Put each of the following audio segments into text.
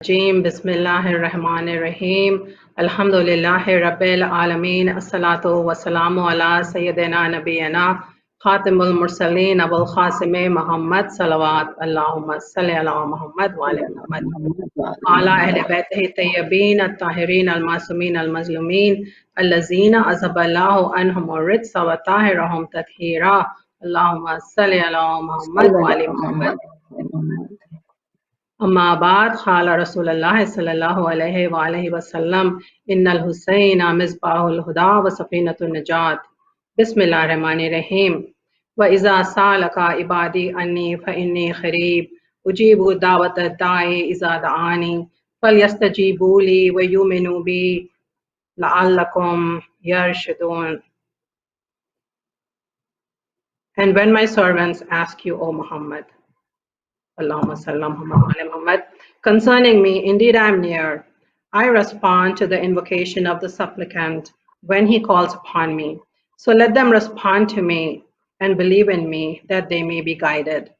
Rajim. Bismillahirrahmanirrahim. Alhamdulillahi Rabbil Alameen. Assalatu wassalamu ala Sayyidina Nabiyana Khatimul Mursaleen Abul Qasime Muhammad Salawat. Allahumma salli ala Muhammad wa ala Muhammad. Ala Ahle Baytihi Tayyibin At-Tahirin Al-Masumin Al-Mazlumin Allazina Azaballahu Anhum Ritsa wa Tahirahum Tathira. Allahumma salli ala Muhammad wa ala Muhammad. أما بعد قال رسول الله صلى الله عليه وآله وسلم إن الحسين مصباح الهدى وسفينة النجاة بسم الله الرحمن الرحيم وإذا سألك عبادي عني فإني قريب أجيب دعوة الداعي إذا دعاني فليستجيبوا لي ويؤمنوا بي لعلكم يرشدون. And when my servants ask you, O Muhammad, Allahumma sallam Muhammad, concerning me, indeed I am near. I respond to the invocation of the supplicant when he calls upon me. So let them respond to me and believe in me that they may be guided.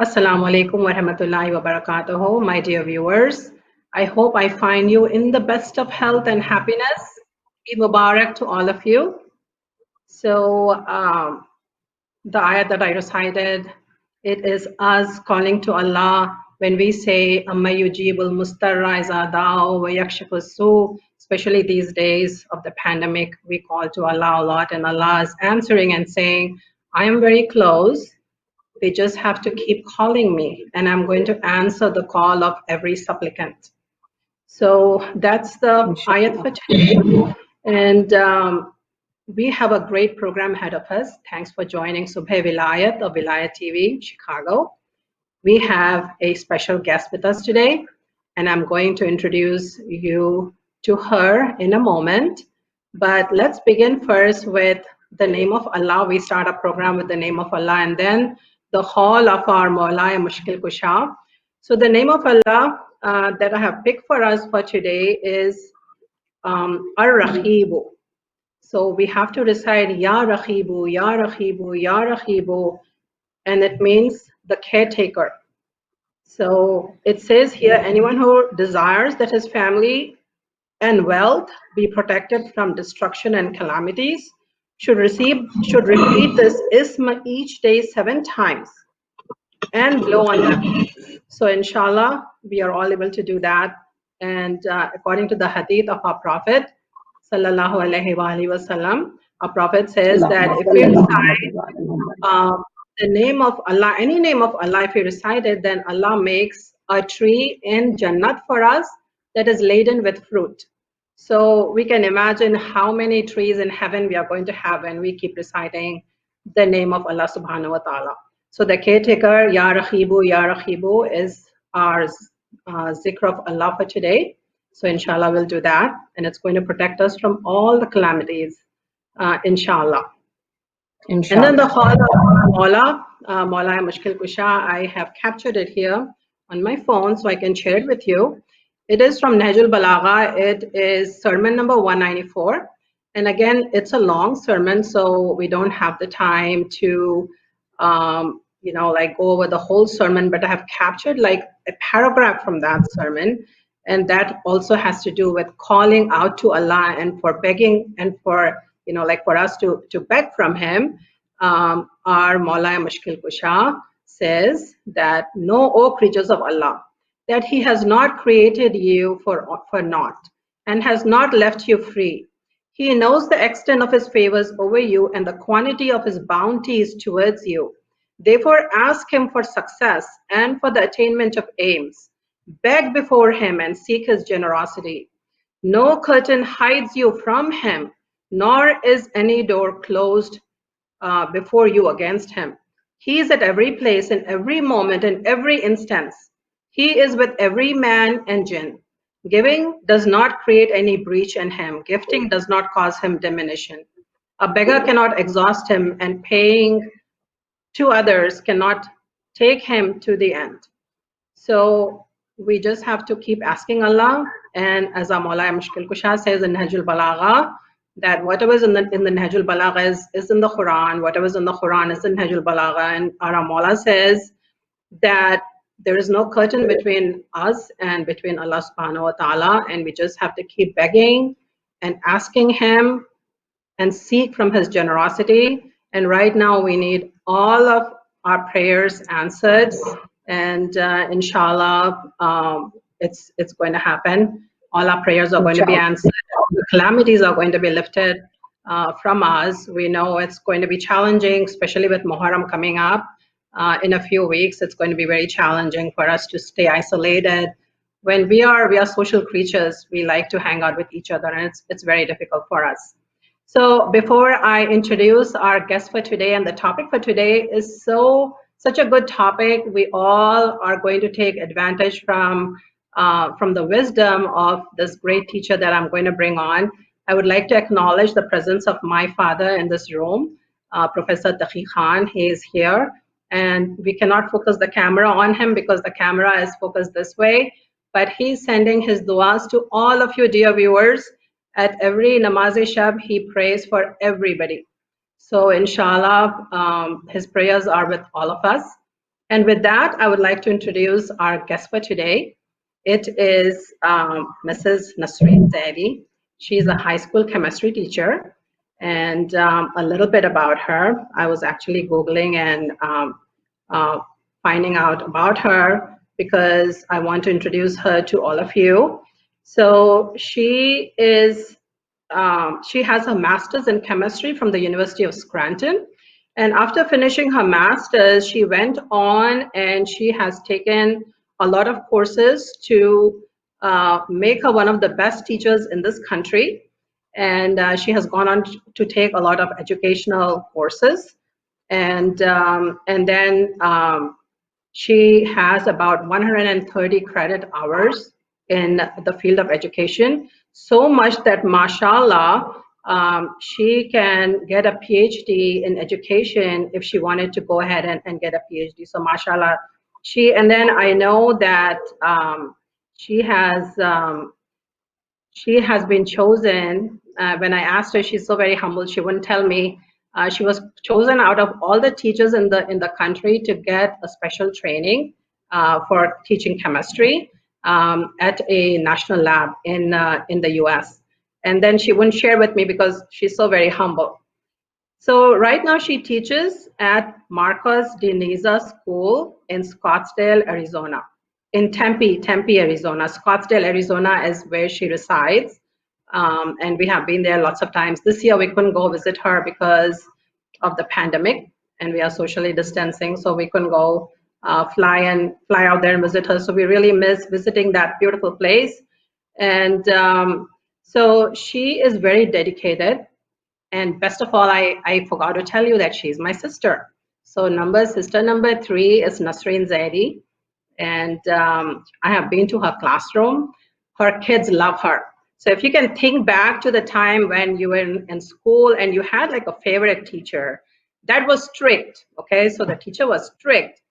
Assalamu alaikum wa rahmatullahi wa barakatuhu, my dear viewers. I hope I find you in the best of health and happiness. Eid Mubarak to all of you. So the ayat that I recited, it is us calling to Allah when we say, Amma yujibul mustarra iza da'u wa yakshifu su. Especially these days of the pandemic, we call to Allah a lot, and Allah is answering and saying, I am very close. They just have to keep calling me, and I'm going to answer the call of every supplicant. So that's the ayat for today. And we have a great program ahead of us. Thanks for joining Subh Velayat of Velayat TV, Chicago. We have a special guest with us today, and I'm going to introduce you to her in a moment. But let's begin first with the name of Allah. We start our program with the name of Allah, and then the hall of our Mawla Mushkil Kusha. So the name of Allah that I have picked for us for today is Ar-Rahibu. So we have to recite Ya Rahibu, Ya Rahibu, Ya Rahibu, and it means the caretaker. So it says here, anyone who desires that his family and wealth be protected from destruction and calamities should repeat this ism each day 7 times and blow on them. So inshallah, we are all able to do that. And according to the hadith of our Prophet, sallallahu alaihi wasallam, our Prophet says that if we recite the name of Allah, any name of Allah, if we recite it, then Allah makes a tree in Jannat for us that is laden with fruit. So we can imagine how many trees in heaven we are going to have when we keep reciting the name of Allah subhanahu wa ta'ala. So the caretaker, Ya Rahibu, is our zikr of Allah for today. So inshallah, we'll do that. And it's going to protect us from all the calamities, inshallah. And then the hall of Mawla Mushkil Kusha, I have captured it here on my phone so I can share it with you. It is from Nahjul Balagha. It is sermon number 194. And again, it's a long sermon, so we don't have the time to, like go over the whole sermon, but I have captured like a paragraph from that sermon. And that also has to do with calling out to Allah and for begging and for, for us to beg from Him. Our Mawla Mushkil Kusha says that, know, O creatures of Allah, that He has not created you for naught and has not left you free. He knows the extent of His favors over you and the quantity of His bounties towards you. Therefore, ask Him for success and for the attainment of aims. Beg before Him and seek His generosity. No curtain hides you from Him, nor is any door closed before you against Him. He is at every place, in every moment, in every instance. He is with every man and jinn. Giving does not create any breach in Him. Gifting does not cause Him diminution. A beggar cannot exhaust Him, and paying to others cannot take Him to the end. So we just have to keep asking Allah. And as our Mawla Mushkil Kusha says in Nahjul Balagha, that whatever is in the Nahjul Balagha is in the Quran, whatever is in the Quran is in Nahjul Balagha. And our Mawla says that There is no curtain between us and between Allah subhanahu wa ta'ala, and we just have to keep begging and asking Him and seek from His generosity. And right now, we need all of our prayers answered, and inshallah, it's going to happen. All our prayers are going to be answered. The calamities are going to be lifted from us. We know it's going to be challenging, especially with Muharram coming up in a few weeks. It's going to be very challenging for us to stay isolated. When we are social creatures, we like to hang out with each other, and it's very difficult for us. So before I introduce our guest for today, and the topic for today is such a good topic. We all are going to take advantage from the wisdom of this great teacher that I'm going to bring on. I would like to acknowledge the presence of my father in this room, Professor Taqi Khan. He is here, and we cannot focus the camera on him because the camera is focused this way, but he's sending his duas to all of you, dear viewers. At every namaz-e-shab, he prays for everybody. So inshallah, his prayers are with all of us. And with that, I would like to introduce our guest for today. It is Mrs. Nasreen Zaidi. She's a high school chemistry teacher. And a little bit about her. I was actually Googling and finding out about her because I want to introduce her to all of you. So she is, she has a master's in chemistry from the University of Scranton. And after finishing her master's, she went on and she has taken a lot of courses to make her one of the best teachers in this country. And she has gone on to take a lot of educational courses. And then she has about 130 credit hours in the field of education, so much that, mashallah, she can get a PhD in education if she wanted to go ahead and get a PhD. So, mashallah, and then I know that she has been chosen. When I asked her, she's so very humble. She wouldn't tell me. She was chosen out of all the teachers in the country to get a special training for teaching chemistry at a national lab in the U.S. And then she wouldn't share with me because she's so very humble. So right now she teaches at Marcos de Niza School in Scottsdale, Arizona. In Tempe, Arizona. Scottsdale, Arizona is where she resides. And we have been there lots of times. This year we couldn't go visit her because of the pandemic and we are socially distancing, so we couldn't go fly out there and visit her. So we really miss visiting that beautiful place. And so she is very dedicated. And best of all, I forgot to tell you that she's my sister. So sister number 3 is Nasreen Zaidi. And I have been to her classroom. Her kids love her. So if you can think back to the time when you were in school and you had like a favorite teacher, that was strict, okay? So the teacher was strict.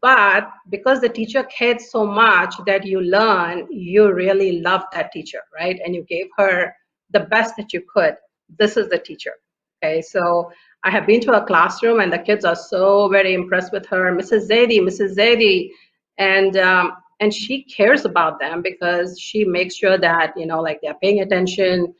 But because the teacher cared so much that you learn, you really loved that teacher, right? And you gave her the best that you could. This is the teacher, okay? So I have been to her classroom and the kids are so very impressed with her. Mrs. Zaidi. And she cares about them because she makes sure that, like they're paying attention.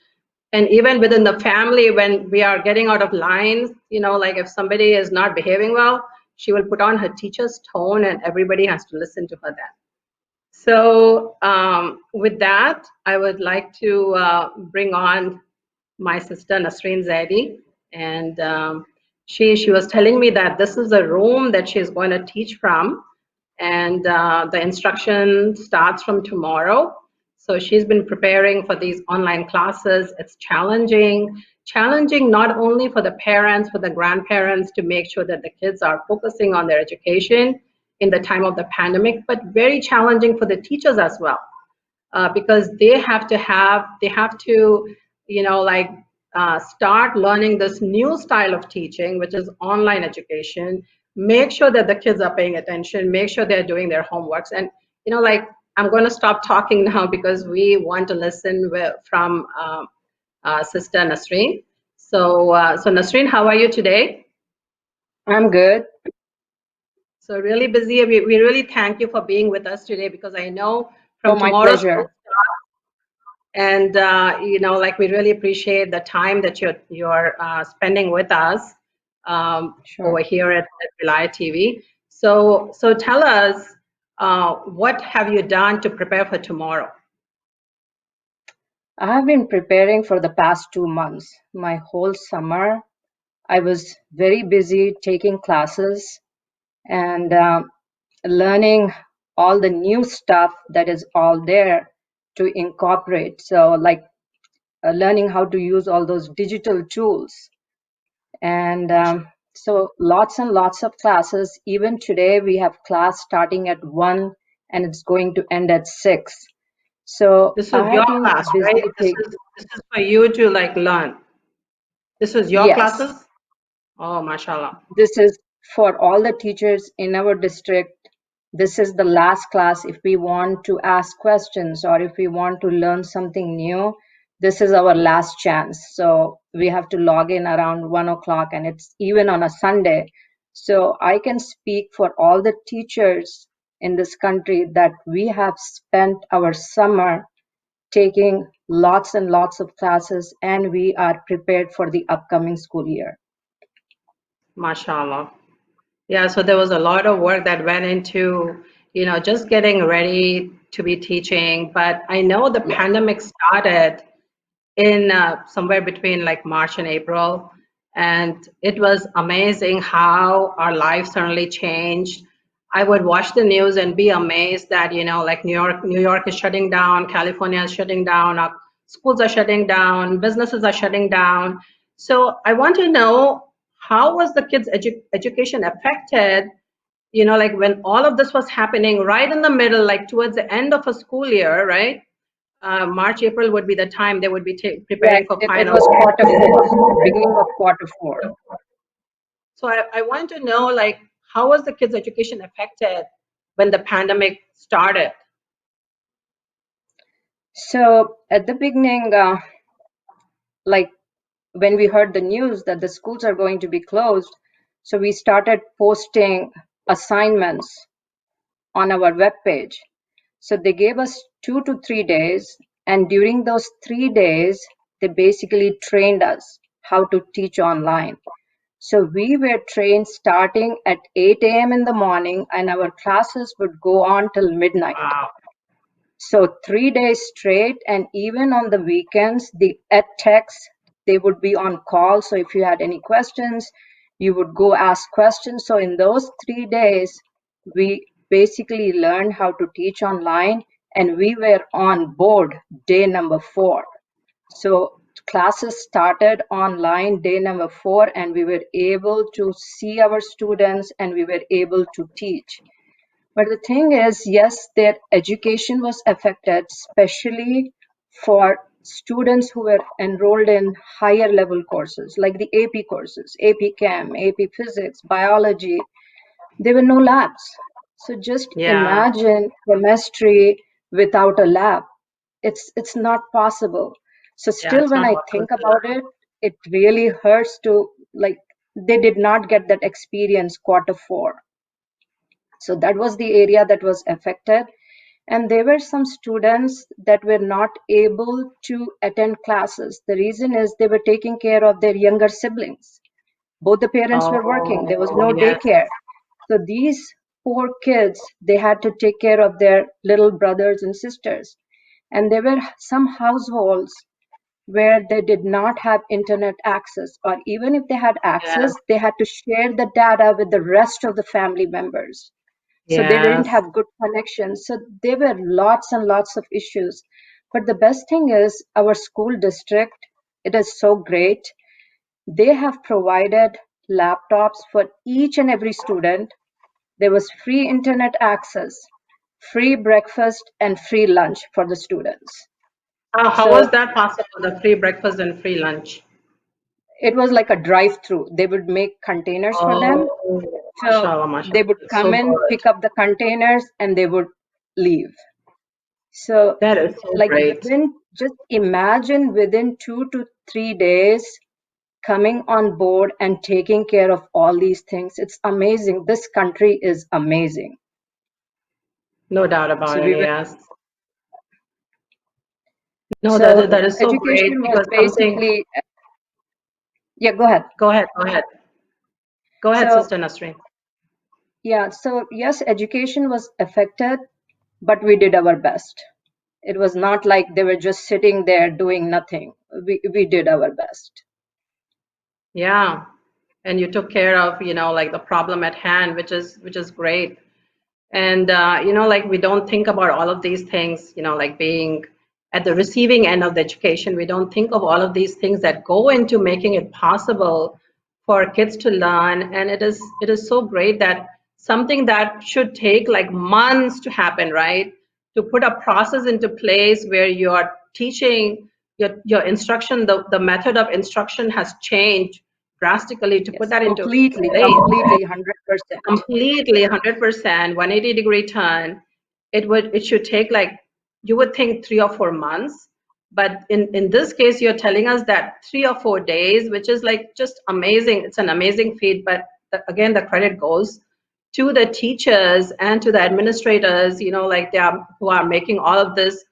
And even within the family, when we are getting out of line, like if somebody is not behaving well, she will put on her teacher's tone and everybody has to listen to her then. So with that, I would like to bring on my sister Nasreen Zaidi. And she was telling me that this is a room that she's going to teach from. And the instruction starts from tomorrow. So she's been preparing for these online classes. It's challenging not only for the parents, for the grandparents to make sure that the kids are focusing on their education in the time of the pandemic, but very challenging for the teachers as well, because they have to, start learning this new style of teaching, which is online education. Make sure that the kids are paying attention, make sure they're doing their homeworks. And, I'm going to stop talking now because we want to listen from Sister Nasreen. So Nasreen, how are you today? I'm good. So really busy. We really thank you for being with us today because I know Oh, from my tomorrow school pleasure. starts, and like we really appreciate the time that you're spending with us over Sure. here at Velayat TV. So tell us, what have you done to prepare for tomorrow? I have been preparing for the past 2 months. My whole summer, I was very busy taking classes and learning all the new stuff that is all there to incorporate. So, like learning how to use all those digital tools. And so, lots and lots of classes. Even today, we have class starting at 1 and it's going to end at 6. So, This is I your have been class, right? busy taking, This is for you to like learn. This is your yes. classes? Oh, mashallah. This is for all the teachers in our district. This is the last class. If we want to ask questions or if we want to learn something new, this is our last chance. So we have to log in around 1 o'clock and it's even on a Sunday. So I can speak for all the teachers in this country that we have spent our summer taking lots and lots of classes and we are prepared for the upcoming school year. Mashallah. Yeah, so there was a lot of work that went into, just getting ready to be teaching. But I know the Yeah. pandemic started in somewhere between like March and April. And it was amazing how our lives suddenly changed. I would watch the news and be amazed that, like New York is shutting down, California is shutting down, our schools are shutting down, businesses are shutting down. So I want to know, how was the kids' education affected, like when all of this was happening right in the middle, like towards the end of a school year, right? March, April would be the time they would be Right. preparing for It finals. was quarter 4, beginning of quarter 4. So I want to know, like, how was the kids' education affected when the pandemic started? So at the beginning, like when we heard the news that the schools are going to be closed, so we started posting assignments on our webpage. So they gave us 2 to 3 days, and during those 3 days, they basically trained us how to teach online. So we were trained starting at 8 a.m. in the morning, and our classes would go on till midnight. Wow. So 3 days straight, and even on the weekends, the ed techs, they would be on call. So if you had any questions, you would go ask questions. So in those 3 days, we basically learned how to teach online, and we were on board day number 4. So classes started online day number 4, and we were able to see our students and we were able to teach. But the thing is, yes, their education was affected, especially for students who were enrolled in higher level courses like the AP courses, AP Chem, AP Physics, Biology. There were no labs. So just Yeah, imagine chemistry without a lab. It's not possible. So yeah, still it's when not I possible think to about it, it really hurts to like they did not get that experience quarter 4. So that was the area that was affected. And there were some students that were not able to attend classes. The reason is they were taking care of their younger siblings. Both the parents were working, there was Oh, no yes, daycare. So these poor kids, they had to take care of their little brothers and sisters. And there were some households where they did not have internet access, or even if they had yes, access, they had to share the data with the rest of the family members. So they didn't yes. have good connections. So there were lots and lots of issues. But the best thing is our school district, it is so great. They have provided laptops for each and every student. There was free internet access, free breakfast, and free lunch for the students. How was So that possible, the free breakfast and free lunch? it was like a drive-through. They would make containers for them. Oh, So mashallah, they mashallah. would It's so come in, good. pick up the containers, and they would leave. So, That is so like great. just imagine within 2 to 3 days, coming on board and taking care of all these things. It's amazing. This country is amazing. No doubt about So it, we were, yes. No, that so is so great education was because something. basically, yeah, go ahead. Go ahead, go ahead. Go ahead, So Sister Nasreen. yeah, so yes, education was affected, but we did our best. It was not like they were just sitting there doing nothing. We did our best. Yeah. And you took care of, like the problem at hand, which is great. And like we don't think about all of these things, like being at the receiving end of the education. We don't think of all of these things that go into making it possible for kids to learn. And it is so great that something that should take like months to happen, right? To put a process into place where you're teaching your instruction, the method of instruction has changed drastically to put Yes, that into completely, place. completely, 100%. Completely 100%, 180-degree turn. It should take like, you would think 3 or 4 months, but in this case you're telling us that 3 or 4 days, which is like just amazing. It's an amazing feat, but again, the credit goes to the teachers and to the administrators, like who are making all of this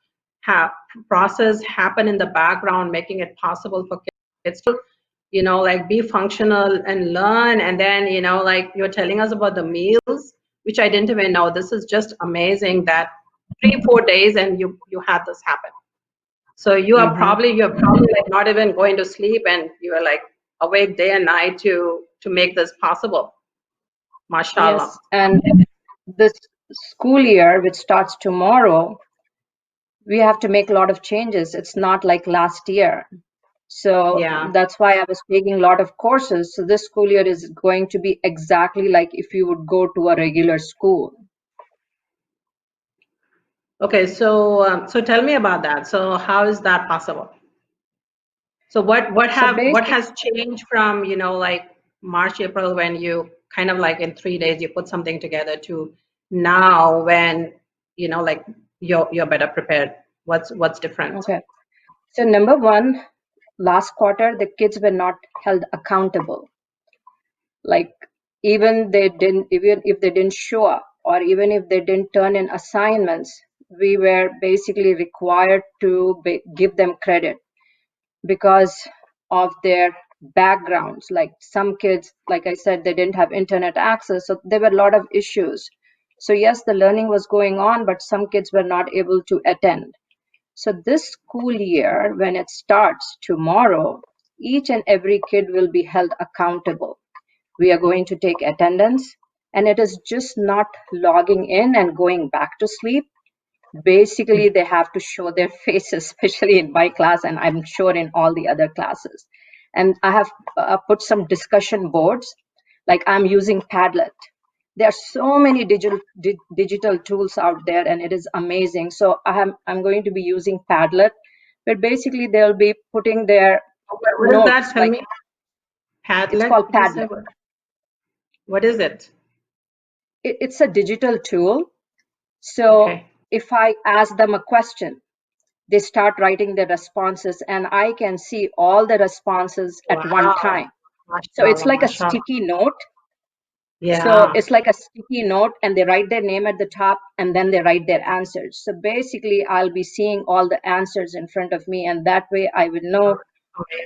ha process happen in the background, making it possible for kids to like be functional and learn. And then, like you're telling us about the meals, which I didn't even know. This is just amazing that 3, 4 days and you had this happen. So Hmm. you're probably like not even going to sleep and you are like awake day and night to make this possible. Mashallah. Yes, and this school year, which starts tomorrow, we have to make a lot of changes. It's not like last year. So Yeah. that's why I was taking a lot of courses. So this school year is going to be exactly like if you would go to a regular school. Okay. So tell me about that. So how is that possible? So So what basically, has changed from, like March, April, when you kind of like in 3 days you put something together, to now when, like you're better prepared? What's different? okay. So number one, last quarter, the kids were not held accountable. Like even if they didn't show up or even if they didn't turn in assignments, we were basically required to give them credit because of their backgrounds. Like some kids, like I said, they didn't have internet access, so there were a lot of issues. So yes, the learning was going on, but some kids were not able to attend. So this school year, when it starts tomorrow, each and every kid will be held accountable. We are going to take attendance, and it is just not logging in and going back to sleep. Basically, they have to show their faces, especially in my class, and I'm sure in all the other classes. And I have put some discussion boards, like I'm using Padlet. There are so many digital tools out there, and it is amazing. So I'm going to be using Padlet, but basically they'll be putting their What is that? notes, Tell like me. it's Padlet, called did you say? Padlet. What is it? It's a digital tool. So Okay. if I ask them a question, they start writing their responses, and I can see all the responses at one Wow. time. So it's Mashallah, like a mashallah. sticky note. So Yeah. it's like a sticky note, and they write their name at the top, and then they write their answers. So basically, I'll be seeing all the answers in front of me, and that way I will know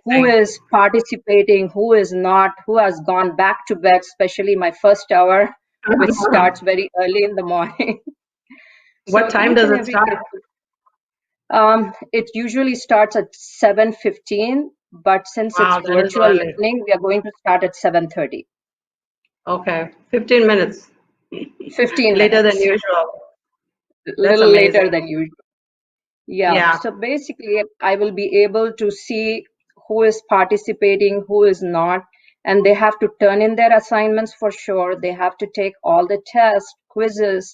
who Amazing. is participating, who is not, who has gone back to bed, especially my first hour, which starts very early in the morning. What So time each does and it every start? kid, it usually starts at 7:15, but since it's Wow, that is virtual early. learning, we are going to start at 7:30. Okay, 15 minutes 15 later than minutes, usual. a That's little later amazing. than usual. Yeah, Yeah. so basically, I will be able to see who is participating, who is not, and they have to turn in their assignments for sure. They have to take all the tests, quizzes,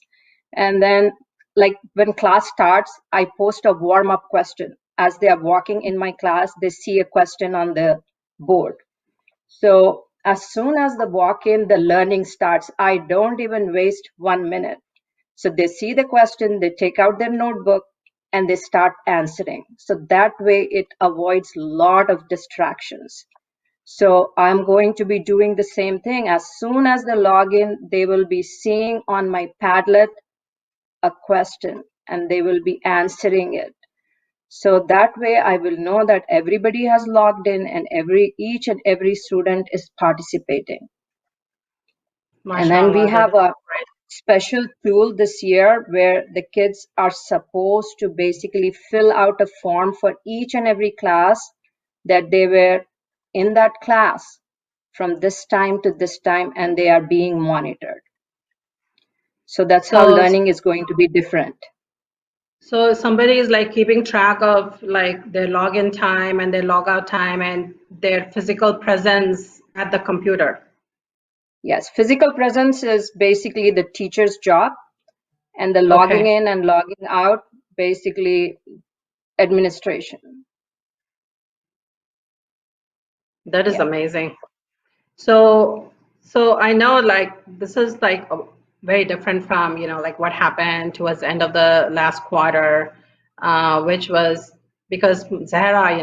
and then, like when class starts, I post a warm up question. As they are walking in my class, they see a question on the board. So as soon as they walk in, the learning starts. I don't even waste 1 minute. So they see the question, they take out their notebook, and they start answering. So that way it avoids a lot of distractions. So I'm going to be doing the same thing. As soon as they log in, they will be seeing on my Padlet a question and they will be answering it. So that way I will know that everybody has logged in and each and every student is participating. And then we Mashallah, that have is a great. special tool this year where the kids are supposed to basically fill out a form for each and every class that they were in that class from this time to this time, and they are being monitored. So that's how So, learning is going to be different. so somebody is like keeping track of like their login time and their logout time and their physical presence at the computer. Yes, physical presence is basically the teacher's job, and the logging Okay, in and logging out, basically administration. that is Yeah. amazing. So I know like this is like very different from, like what happened towards the end of the last quarter, which was because Zahra,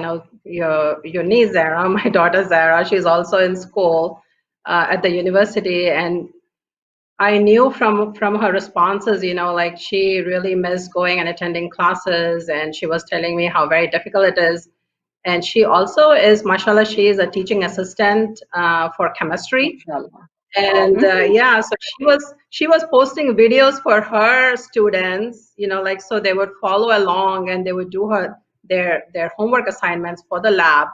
your niece Zahra, my daughter Zahra, she's also in school at the university, and I knew from her responses, like she really missed going and attending classes, and she was telling me how very difficult it is. And she also is, mashallah, she is a teaching assistant for chemistry. Mashallah. And Mhm. yeah, so she was posting videos for her students, like so they would follow along and they would do their homework assignments for the lab.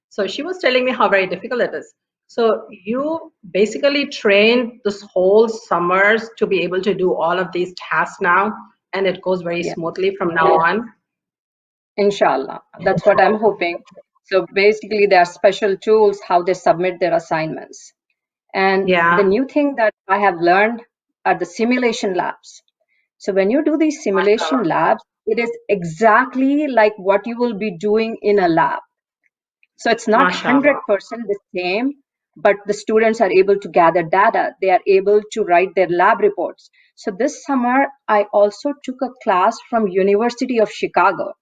So she was telling me how very difficult it is. So you basically trained this whole summers to be able to do all of these tasks now, and it goes very Yeah. smoothly from now on. Inshallah. That's what I'm hoping. So basically, there are special tools how they submit their assignments. And the Yeah, new thing that I have learned are the simulation labs. So when you do these simulation mashallah, labs, it is exactly like what you will be doing in a lab. So it's not mashallah. 100% the same, but the students are able to gather data. They are able to write their lab reports. So this summer, I also took a class from University of Chicago,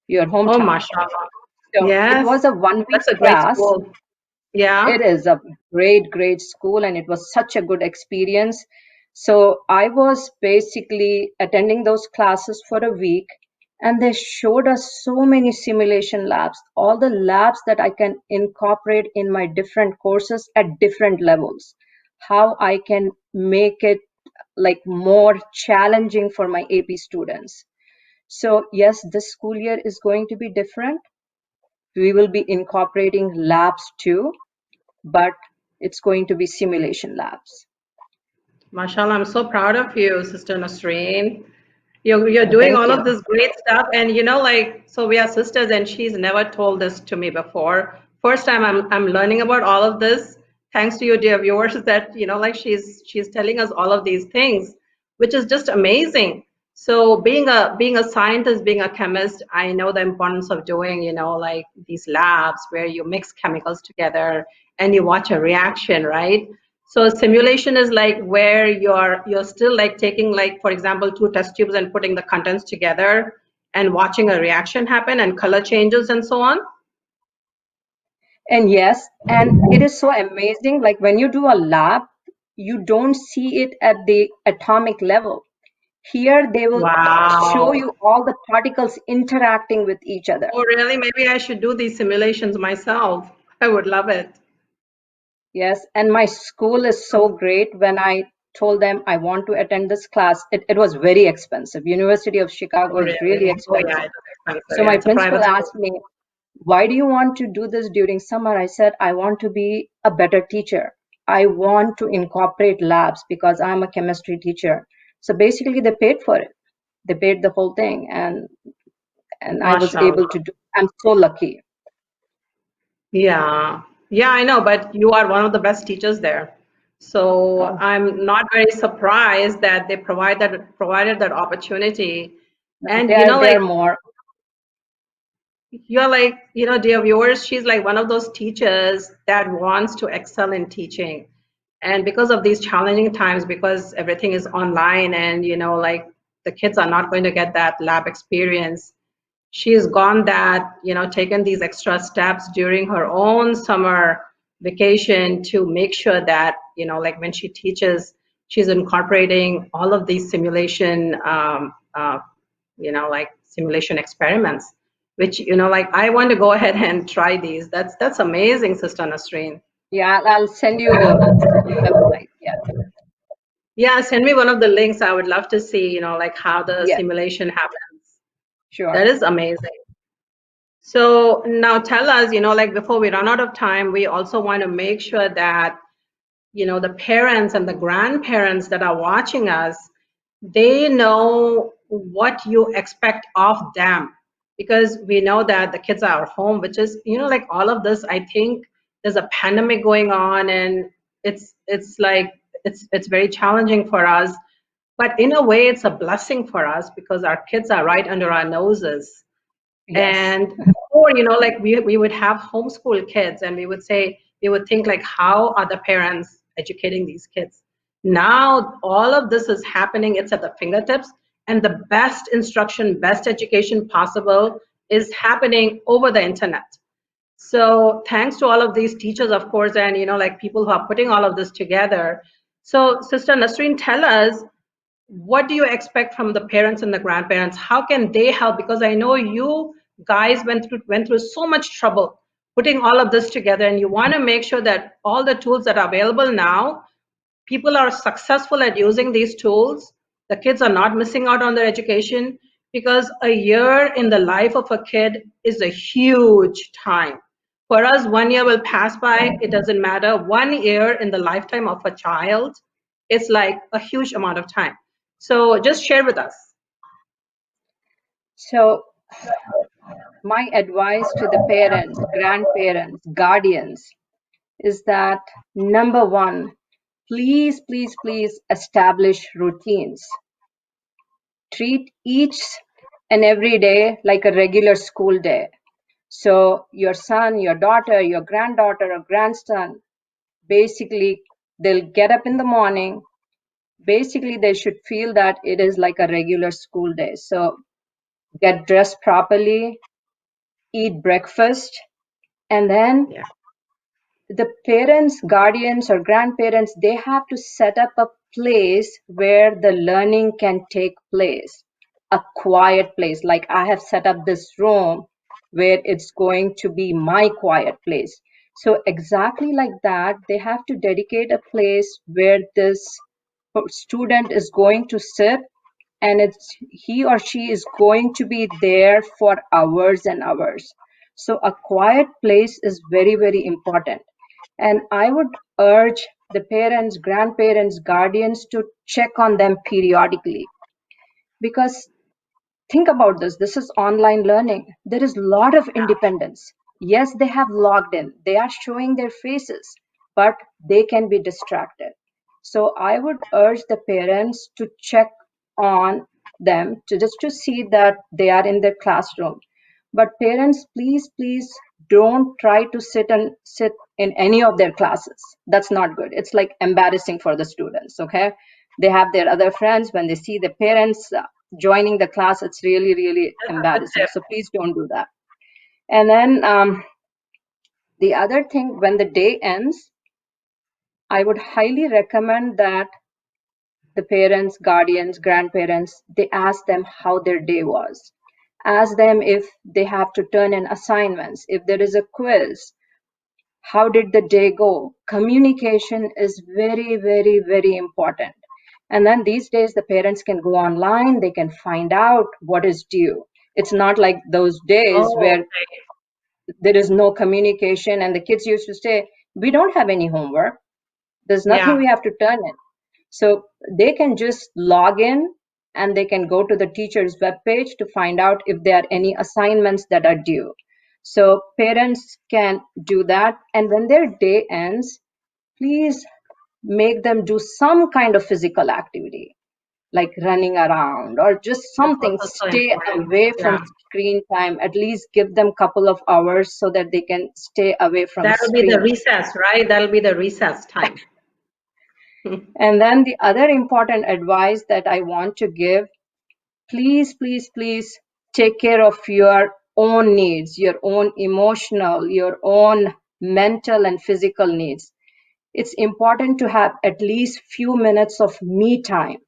your Oh, hometown. mashallah. So it Yes, was a 1 week that's a great class. school. Yeah. It is a great, great school, and it was such a good experience. So I was basically attending those classes for a week, and they showed us so many simulation labs, all the labs that I can incorporate in my different courses at different levels, how I can make it like more challenging for my AP students. So yes, this school year is going to be different. We will be incorporating labs too, but it's going to be simulation labs. Mashallah, I'm so proud of you, Sister Nasreen. You're doing Thank all you. of this great stuff, and like so we are sisters, and she's never told this to me before. First time I'm learning about all of this, thanks to you, dear viewers, that like she's telling us all of these things, which is just amazing. So being a scientist, being a chemist, I know the importance of doing like these labs where you mix chemicals together and you watch a reaction, right? So simulation is like where you're still like taking like for example two test tubes and putting the contents together and watching a reaction happen and color changes and so on. And yes, and it is so amazing. Like when you do a lab, you don't see it at the atomic level. Here, they will show Wow. you all the particles interacting with each other. Oh really? Maybe I should do these simulations myself. I would love it. Yes, and my school is so great. When I told them I want to attend this class, it was very expensive. University of Oh Chicago is really really? Oh yeah, expensive. it is expensive. So Yeah, my it's a principal private school. asked me, why do you want to do this during summer? I said, I want to be a better teacher. I want to incorporate labs because I'm a chemistry teacher. So basically they paid for it. They paid the whole thing, and I was able Mashallah. to do. I'm so lucky. Yeah, yeah, I know, but you are one of the best teachers there. So Oh, I'm not very surprised that they provided that opportunity. no, And there are like more. you're like, dear viewers, she's like one of those teachers that wants to excel in teaching. And because of these challenging times, because everything is online and like the kids are not going to get that lab experience, she's gone that taken these extra steps during her own summer vacation to make sure that, like when she teaches, she's incorporating all of these simulation, like simulation experiments, which, like I want to go ahead and try these. That's amazing, Sister Nasreen. Yeah, I'll send you the website. Yeah. Yeah, send me one of the links. I would love to see, like how the Yes, simulation happens. That sure. is amazing. So now tell us, like before we run out of time, we also want to make sure that, the parents and the grandparents that are watching us, they know what you expect of them. Because we know that the kids are at home, which is, like all of this, I think there's a pandemic going on, and it's like it's very challenging for us. But in a way, it's a blessing for us because our kids are right under our noses. Yes. And or, like we would have homeschool kids and we would think like, how are the parents educating these kids? Now all of this is happening, it's at the fingertips, and the best instruction, best education possible is happening over the internet. So thanks to all of these teachers, of course, and like people who are putting all of this together. So Sister Nasreen, tell us, what do you expect from the parents and the grandparents? How can they help? Because I know you guys went through so much trouble putting all of this together, and you want to make sure that all the tools that are available now, people are successful at using these tools. The kids are not missing out on their education, because a year in the life of a kid is a huge time. For us, 1 year will pass by, it doesn't matter. 1 year in the lifetime of a child is like a huge amount of time. So just share with us. So my advice to the parents, grandparents, guardians is that number one, please, please, please establish routines. Treat each and every day like a regular school day. So your son, your daughter, your granddaughter, or grandson, basically, they'll get up in the morning. Basically, they should feel that it is like a regular school day. So get dressed properly, eat breakfast, and then Yeah. the parents, guardians, or grandparents, they have to set up a place where the learning can take place, a quiet place. Like I have set up this room where it's going to be my quiet place. So, exactly like that, they have to dedicate a place where this student is going to sit, and it's he or she is going to be there for hours and hours. So a quiet place is very, very important. And I would urge the parents, grandparents, guardians to check on them periodically, because think about this. This is online learning. There is a lot of independence. Yes, they have logged in, they are showing their faces, but they can be distracted. So I would urge the parents to check on them to just to see that they are in their classroom. But parents, please, please don't try to sit in any of their classes. That's not good. It's like embarrassing for the students. Okay, they have their other friends. When they see the parents joining the class, it's really, really That's a good embarrassing. tip. So please don't do that. And then the other thing, when the day ends, I would highly recommend that the parents, guardians, grandparents, they ask them how their day was. Ask them if they have to turn in assignments, if there is a quiz, how did the day go? Communication is very, very, very important. And then these days, the parents can go online, they can find out what is due. It's not like those days Oh, where there is no communication and the kids used to say, we don't have any homework. There's nothing yeah. we have to turn in. So they can just log in and they can go to the teacher's webpage to find out if there are any assignments that are due. So parents can do that. And when their day ends, please make them do some kind of physical activity, like running around or just That's something. also so Stay important. away from Yeah. screen time. At least give them a couple of hours so that they can stay away from That'll be the screen. recess, right? That'll be the recess time. And then the other important advice that I want to give, please, please, please take care of your own needs, your own emotional, your own mental and physical needs. It's important to have at least few minutes of me time,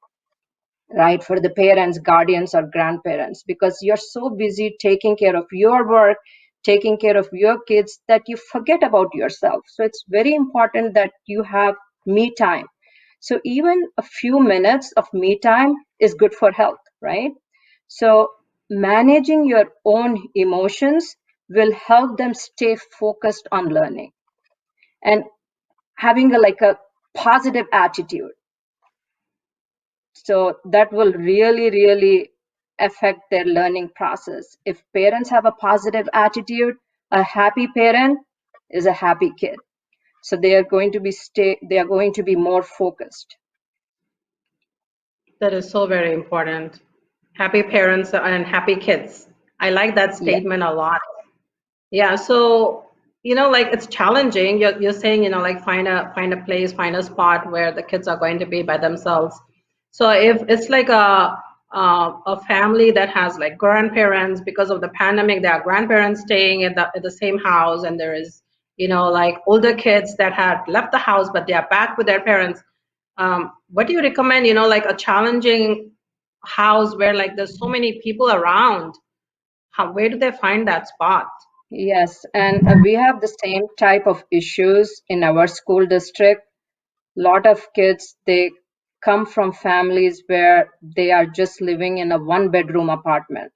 right, for the parents, guardians, or grandparents, because you're so busy taking care of your work, taking care of your kids, that you forget about yourself. So it's very important that you have me time. So even a few minutes of me time is good for health, right? So managing your own emotions will help them stay focused on learning, and having like a positive attitude. So that will really, really affect their learning process. If parents have a positive attitude, a happy parent is a happy kid. So they are going to be more focused. That is so very important. Happy parents and happy kids. I like that Yeah. statement a lot. Yeah, so like it's challenging. You're saying, like find a place, find a spot where the kids are going to be by themselves. So if it's like a family that has like grandparents, because of the pandemic, there are grandparents staying at the same house, and there is, like older kids that had left the house but they are back with their parents. What do you recommend? Like a challenging house where like there's so many people around. Where do they find that spot? Yes, and we have the same type of issues in our school district. Lot of kids, they come from families where they are just living in a one bedroom apartment.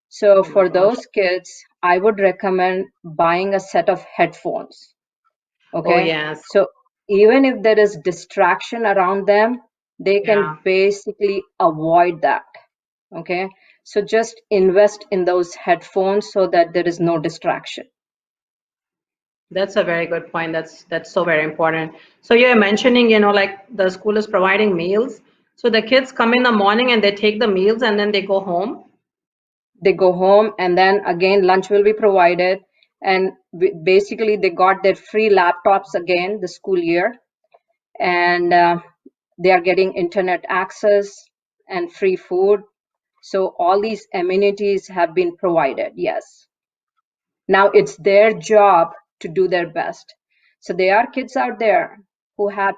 So Oh my for gosh. those kids, I would recommend buying a set of headphones. Oh Okay. yes. So even if there is distraction around them, they Yeah. can basically avoid that. Okay. So just invest in those headphones so that there is no distraction. That's a very good point. That's so very important. So you're mentioning, like the school is providing meals. So the kids come in the morning and they take the meals and then they go home. They go home, and then again lunch will be provided, and basically they got their free laptops again the school year, and they are getting internet access and free food. So all these amenities have been provided. Yes, now it's their job to do their best. So there are kids out there who have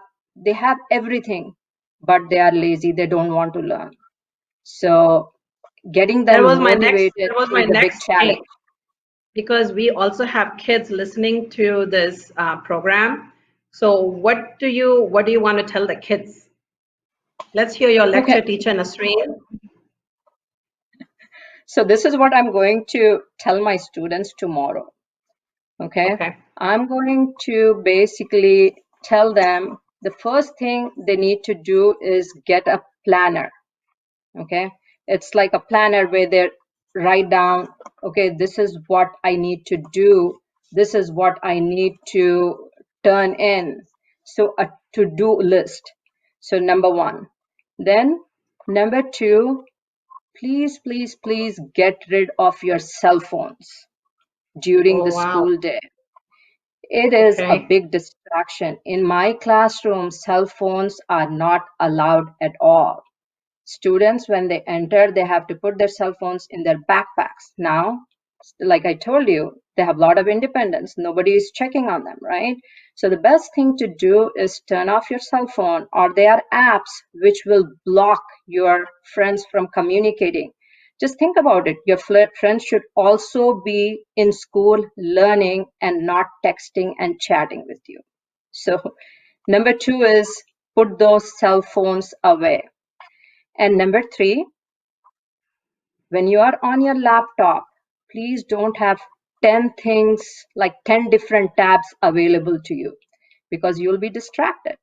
everything, but they are lazy, they don't want to learn. So getting That them was my next motivated that was my is a big next thing, challenge. because we also have kids listening to this program. So what do you want to tell the kids? Let's hear your Okay, lecture, teacher Nasreen. so this is what I'm going to tell my students tomorrow. Okay. Okay. I'm going to basically tell them the first thing they need to do is get a planner. Okay. It's like a planner where they write down, okay, this is what I need to do. This is what I need to turn in. So a to-do list. So number one. Then number two, please, please, please get rid of your cell phones during Oh the wow. school day. It is a Okay. big distraction. In my classroom, cell phones are not allowed at all. Students, when they enter, they have to put their cell phones in their backpacks. Now, like I told you, they have a lot of independence. Nobody is checking on them, right? So the best thing to do is turn off your cell phone, or there are apps which will block your friends from communicating. Just think about it. Your friends should also be in school learning and not texting and chatting with you. So number two is put those cell phones away. And number three, when you are on your laptop, please don't have 10 things, like 10 different tabs available to you, because you'll be distracted.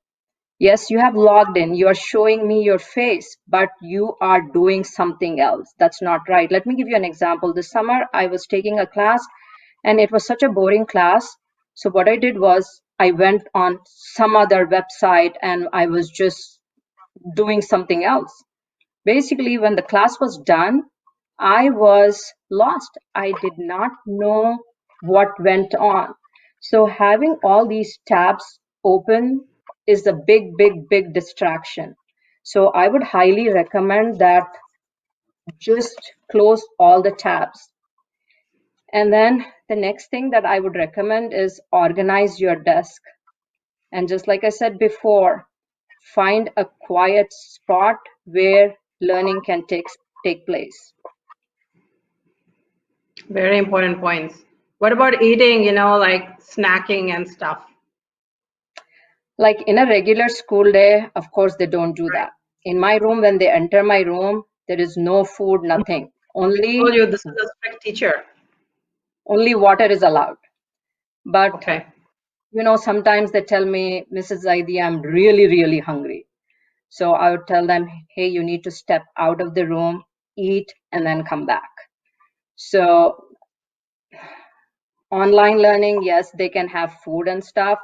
Yes, you have logged in, you are showing me your face, but you are doing something else. That's not right. Let me give you an example. This summer, I was taking a class and it was such a boring class. So, what I did was I went on some other website and I was just doing something else. Basically, when the class was done, I was lost. I did not know what went on. So having all these tabs open is a big, big, big distraction. So I would highly recommend that just close all the tabs. And then the next thing that I would recommend is organize your desk. And just like I said before, find a quiet spot where learning can take place. Very important points. What about eating, like snacking and stuff? Like in a regular school day, of course, they don't do that. In my room, when they enter my room, there is no food, nothing. I told Only you this is a strict teacher. only water is allowed. But Okay. sometimes they tell me, Mrs. Zaidi, I'm really, really hungry. So I would tell them, hey, you need to step out of the room, eat, and then come back. So online learning, yes, they can have food and stuff,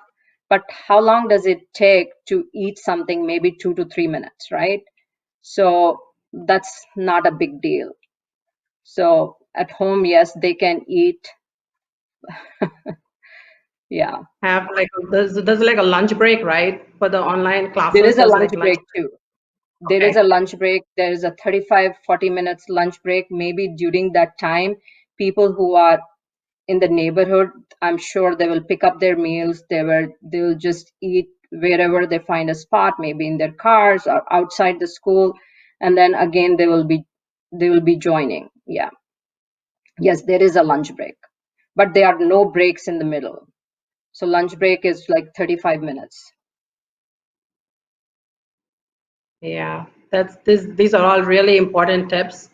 but how long does it take to eat something? Maybe 2 to 3 minutes, right? So that's not a big deal. So at home, yes, they can eat. Yeah. Have like there's like a lunch break, right? For the online There classes, is a there's lunch like lunch break break. too. There is a Okay. lunch break. There is a 35, 40 minutes lunch break. Maybe during that time, people who are in the neighborhood, I'm sure they will pick up their meals. They will just eat wherever they find a spot, maybe in their cars or outside the school, and then again they will be joining. Yeah. Yes, there is a lunch break, but there are no breaks in the middle. So lunch break is like 35 minutes. Yeah, these are all really important tips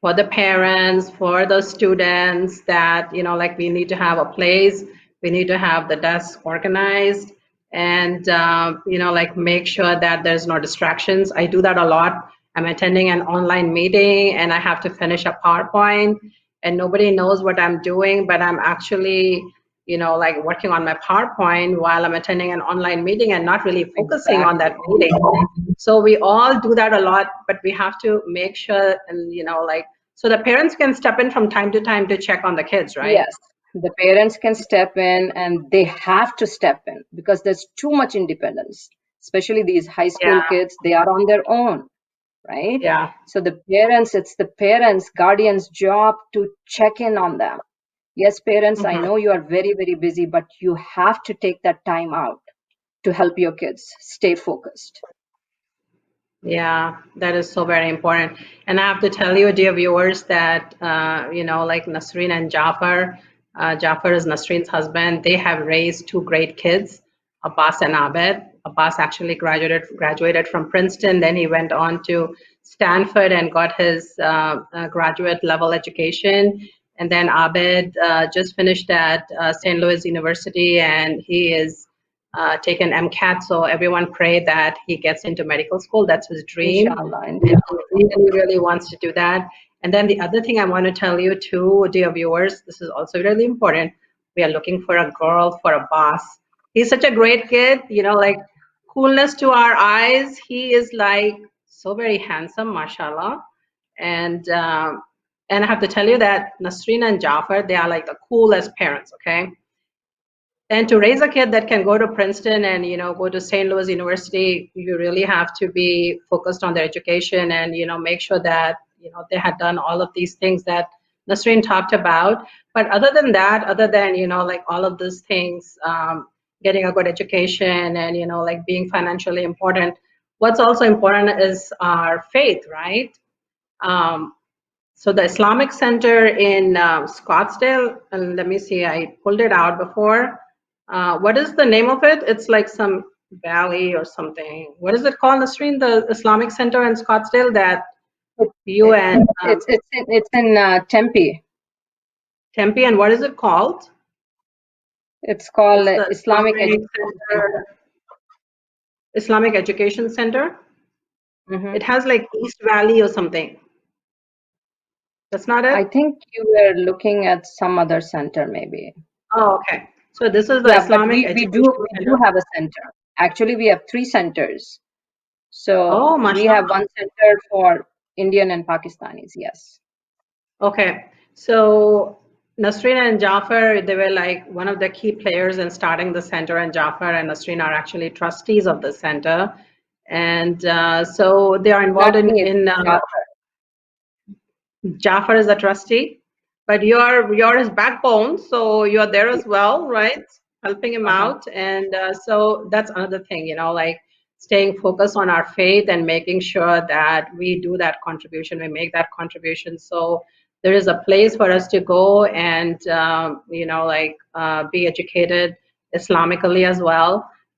for the parents, for the students that, like we need to have a place, we need to have the desk organized and, like make sure that there's no distractions. I do that a lot. I'm attending an online meeting and I have to finish a PowerPoint and nobody knows what I'm doing, but I'm actually, like working on my PowerPoint while I'm attending an online meeting and not really focusing on that Exactly. meeting. So we all do that a lot, but we have to make sure and like so the parents can step in from time to time to check on the kids, right? Yes, the parents can step in and they have to step in because there's too much independence, especially these high Yeah, school kids, they are on their own, right? yeah. So it's the parents, guardians' job to check in on them. Yes, parents, I Hmm. know you are very, very busy, but you have to take that time out to help your kids stay focused. Yeah, that is so very important. And I have to tell you, dear viewers, that, like Nasreen and Jafar, Jafar is Nasreen's husband, they have raised two great kids, Abbas and Abed. Abbas actually graduated from Princeton, then he went on to Stanford and got his graduate level education. And then Abed just finished at St. Louis University and he is taken MCAT, so everyone pray that he gets into medical school. That's his dream, Inshallah, and inshallah. he really, really wants to do that. And then the other thing I want to tell you too, dear viewers, this is also really important. We are looking for a girl for a boss. He's such a great kid, like coolness to our eyes. He is like so very handsome, mashallah. And and I have to tell you that Nasreen and Jafar, they are like the coolest parents, okay? And to raise a kid that can go to Princeton and go to St. Louis University, you really have to be focused on their education and make sure that they had done all of these things that Nasreen talked about. But other than that, other than like all of these things, getting a good education and like being financially important, what's also important is our faith, right? Um, so the Islamic Center in Scottsdale, and let me see, I pulled it out before. What is the name of it? It's like some valley or something. What is it called, Nasreen? The Islamic Center in Scottsdale that you It- and it's in Tempe. Tempe, and what is it called? It's called It's the Islamic Education Center. Islamic Education Center. Hmm. It has like East Valley or something. That's not I it? think you were looking at some other center, maybe. Oh, okay. So this is the Yeah, but Islamic we do Education we do Center. have a center. Actually, we have three centers. So Oh, we have mashallah. one center for Indian and Pakistanis. Yes. Okay, so Nasreen and Jafar, they were like one of the key players in starting the center, and Jafar and Nasreen are actually trustees of the center. And so they are Not involved me, it's in Jafar. Jafar is a trustee. but you're his backbone, so you're there as well, right? Helping him Uh-huh. out, and so that's another thing, like staying focused on our faith and making sure that we do that contribution, we make that contribution. So there is a place for us to go and be educated Islamically as well.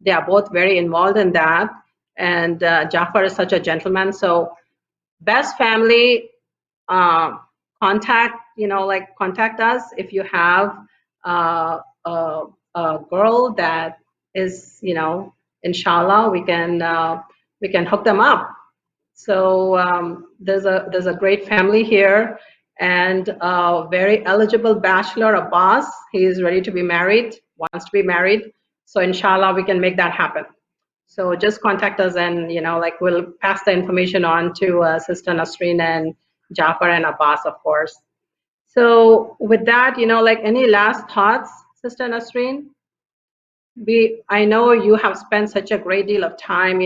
They are both very involved in that, and Jafar is such a gentleman. So best family, uh, contact us if you have a girl that is, inshallah, we can hook them up. So there's a great family here, and a very eligible bachelor, Abbas. He is ready to be married, wants to be married. So inshallah, we can make that happen. So just contact us, and we'll pass the information on to Sister Nasreen and Jafar and Abbas, of course. So with that, any last thoughts, Sister Nasreen? I know you have spent such a great deal of time,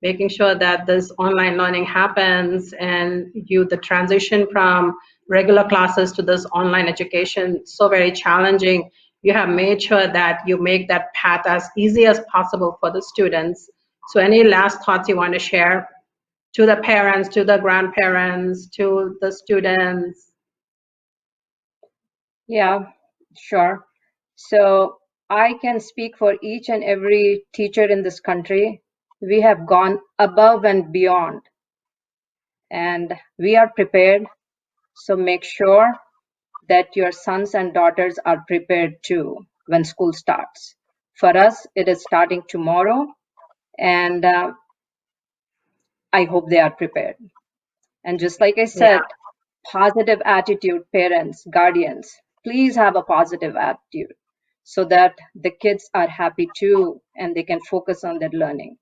making sure that this online learning happens, and the transition from regular classes to this online education, so very challenging. You have made sure that you make that path as easy as possible for the students. So any last thoughts you want to share to the parents, to the grandparents, to the students? Yeah, sure. So I can speak for each and every teacher in this country. We have gone above and beyond, and we are prepared. So make sure that your sons and daughters are prepared too when school starts. For us, it is starting tomorrow, and I hope they are prepared. And just like I Yeah. said, positive attitude, parents, guardians, please have a positive attitude so that the kids are happy too and they can focus on their learning.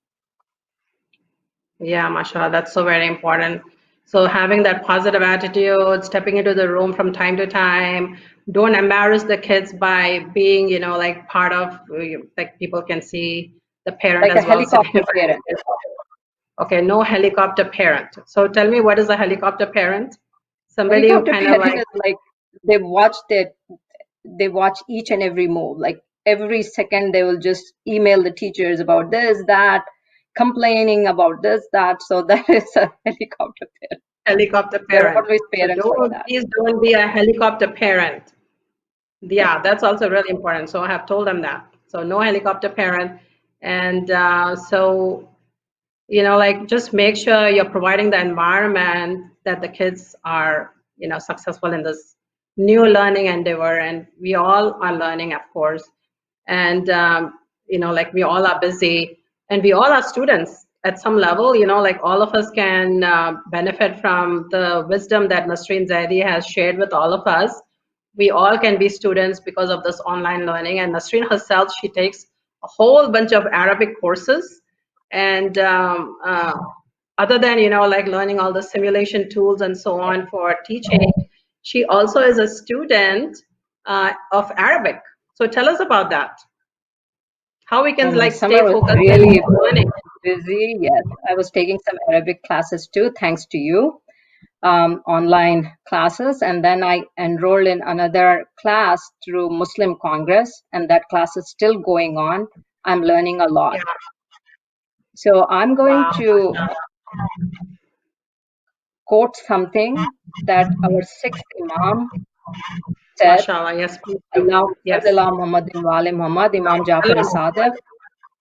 Yeah, mashallah, that's so very important. So having that positive attitude, stepping into the room from time to time, don't embarrass the kids by being, part of, like people can see the parent Like a as well sitting in helicopter front of parent. the kids. Okay, no helicopter parent. So tell me, what is a helicopter parent? Somebody who Helicopter kind of parent like, is like they watch they watch each and every move. Like every second they will just email the teachers about this, that, complaining about this, that. So that is a helicopter parent. helicopter There are parent. always So parents like don't, that. please don't be a helicopter parent. Yeah, that's also really important. So I have told them that. So no helicopter parent. And so, just make sure you're providing the environment that the kids are, successful in this new learning endeavor. And we all are learning, of course. And, we all are busy, and we all are students at some level, all of us can benefit from the wisdom that Nasreen Zaidi has shared with all of us. We all can be students because of this online learning. And Nasreen herself, she takes a whole bunch of Arabic courses. And other than, learning all the simulation tools and so on for teaching, she also is a student of Arabic. So tell us about that. How we Oh, can my stay summer was focused in really learning. busy. Yes, I was taking some Arabic classes too, thanks to you, online classes. And then I enrolled in another class through Muslim Congress, and that class is still going on. I'm learning a lot. Yeah. So I'm going Wow. to quote something that our sixth Imam said, Mashallah. Yes, please do. Allah Yes. Muhammadin wa ali Muhammad, Imam Jafar Hello. Sadiq.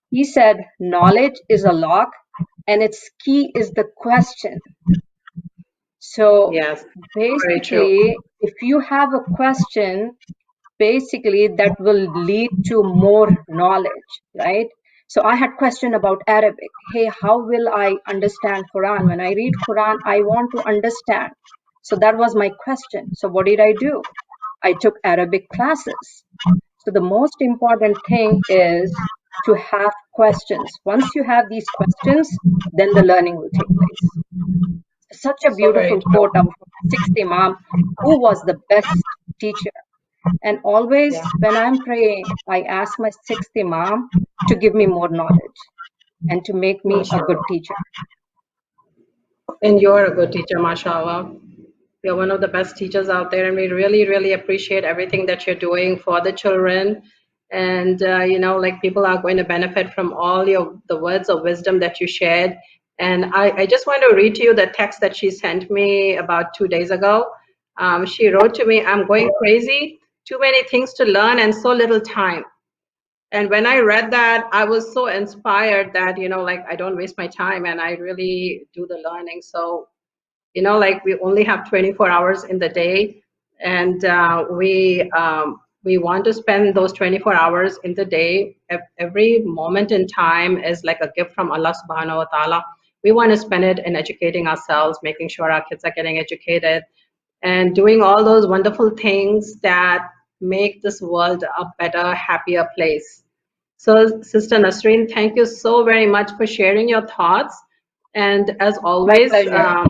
He said, knowledge is a lock and its key is the question. So Yes. Very true. basically, if you have a question, basically that will lead to more knowledge, right? So I had question about Arabic. Hey, how will I understand Quran? When I read Quran, I want to understand. So that was my question. So what did I do? I took Arabic classes. So the most important thing is to have questions. Once you have these questions, then the learning will take place. Such a So very beautiful true. quote of sixth Imam, who was the best teacher. And Yeah. always when I'm praying, I ask my sixth Imam to give me more knowledge and to make me a good Mashallah. teacher. And you're a good teacher, mashallah. You're one of the best teachers out there, and we really, really appreciate everything that you're doing for the children. And like people are going to benefit from all the words of wisdom that you shared. And I just want to read to you the text that she sent me about 2 days ago. She wrote to me, "I'm going crazy. Too many things to learn and so little time." And when I read that, I was so inspired that, like I don't waste my time and I really do the learning. So like we only have 24 hours in the day, and we want to spend those 24 hours in the day. Every moment in time is like a gift from Allah subhanahu wa ta'ala. We want to spend it in educating ourselves, making sure our kids are getting educated, and doing all those wonderful things that make this world a better, happier place. So, Sister Nasreen, thank you so very much for sharing your thoughts. And as My always, pleasure.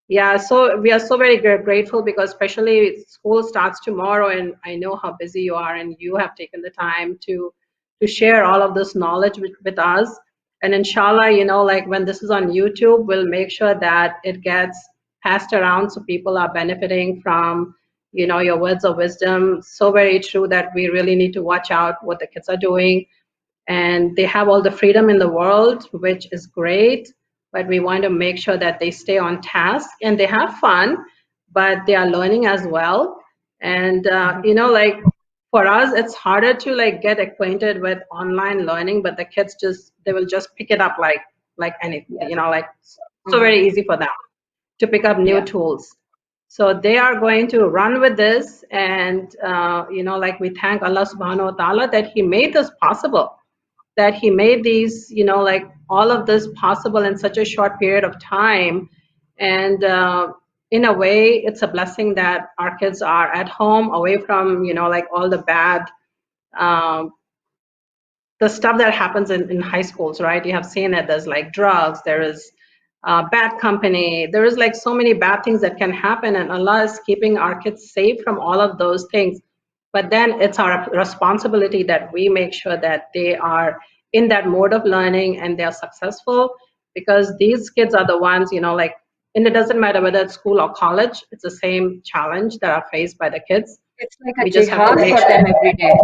yeah, so we are so very grateful because especially school starts tomorrow, and I know how busy you are, and you have taken the time to share all of this knowledge with us. And inshallah, like when this is on YouTube, we'll make sure that it gets passed around so people are benefiting from, your words of wisdom. So very true that we really need to watch out what the kids are doing, and they have all the freedom in the world, which is great. But we want to make sure that they stay on task and they have fun, but they are learning as well. And like for us, it's harder to like get acquainted with online learning, but the kids they will just pick it up like anything, Yes. like so Hmm. very easy for them to pick up new Yeah. tools. So they are going to run with this, and like we thank Allah Subhanahu wa Taala that He made this possible, that He made these, like all of this possible in such a short period of time. And in a way, it's a blessing that our kids are at home, away from, like all the bad um, the stuff that happens in high schools, right? You have seen it. There's like drugs, there is bad company, there is like so many bad things that can happen, and Allah is keeping our kids safe from all of those things. But then it's our responsibility that we make sure that they are in that mode of learning and they are successful, because these kids are the ones, like, and it doesn't matter whether it's school or college, it's the same challenge that are faced by the kids. It's like a We just have to jihad make for sure. them every day.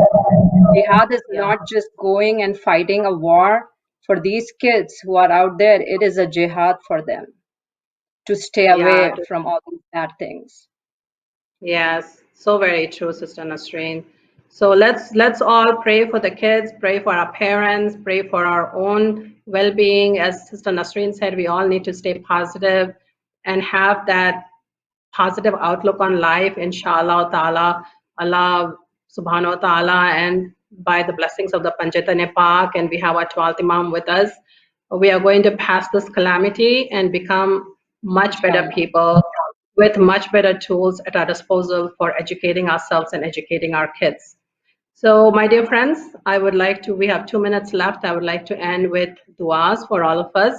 Jihad is Yeah, not just going and fighting a war. For these kids who are out there, it is a jihad for them to stay yeah. away from all these bad things. Yes, so very true, Sister Nasreen. So let's all pray for the kids, pray for our parents, pray for our own well-being. As Sister Nasreen said, we all need to stay positive and have that positive outlook on life, inshallah ta'ala. Allah subhanahu wa ta'ala, and by the blessings of the Panjatane Pak, and we have our 12th Imam with us, we are going to pass this calamity and become much better Inshallah. people with much better tools at our disposal for educating ourselves and educating our kids. So, my dear friends, we have 2 minutes left. I would like to end with du'as for all of us.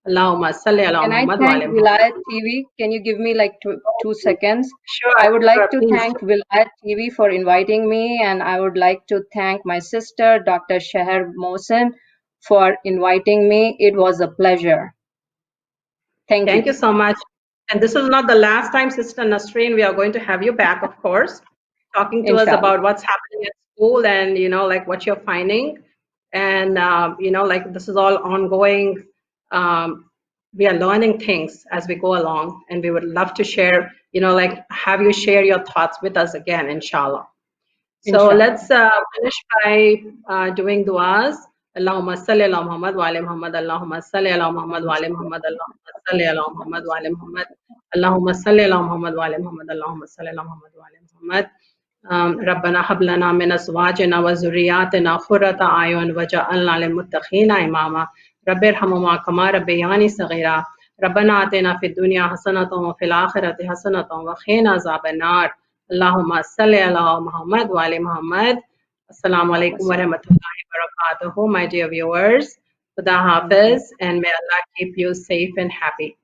Allahumma salli ala Can I Muhammad wa thank ali Velayat Muhammad. TV? Can you give me like 2 seconds? Sure, I would sure, like to please. thank Velayat TV for inviting me, and I would like to thank my sister, Dr. Sheher Mohsen, for inviting me. It was a pleasure. Thank Thank you. you so much. And this is not the last time, Sister Nasreen. We are going to have you back, of course, talking to us Inshallah. about what's happening at school and, like what you're finding. And, like this is all ongoing. We are learning things as we go along, and we would love to share, like have you share your thoughts with us again, inshallah. So Inshallah. let's finish by doing du'as. Allahumma salli ala Muhammad wa ali Muhammad. Allahumma salli ala Muhammad wa ali Muhammad. Allahumma salli ala Muhammad wa ali Muhammad. Allahumma salli ala Muhammad wa ali Muhammad. Allahumma salli ala Muhammad wa ali Muhammad. ربنا هب لنا من ازواجنا وذرياتنا قرة اعين وجعلنا للمتقين اماما رب ارحمهما كما ربياني صغيرا ربنا آتنا في الدنيا حسنة وفي الآخرة حسنة وقنا عذاب النار اللهم صل على محمد وعلى محمد. Assalamu alaikum wa rahmatullahi wa barakatuhu, my dear viewers. Khuda Thank you. Hafiz, and may Allah keep you safe and happy.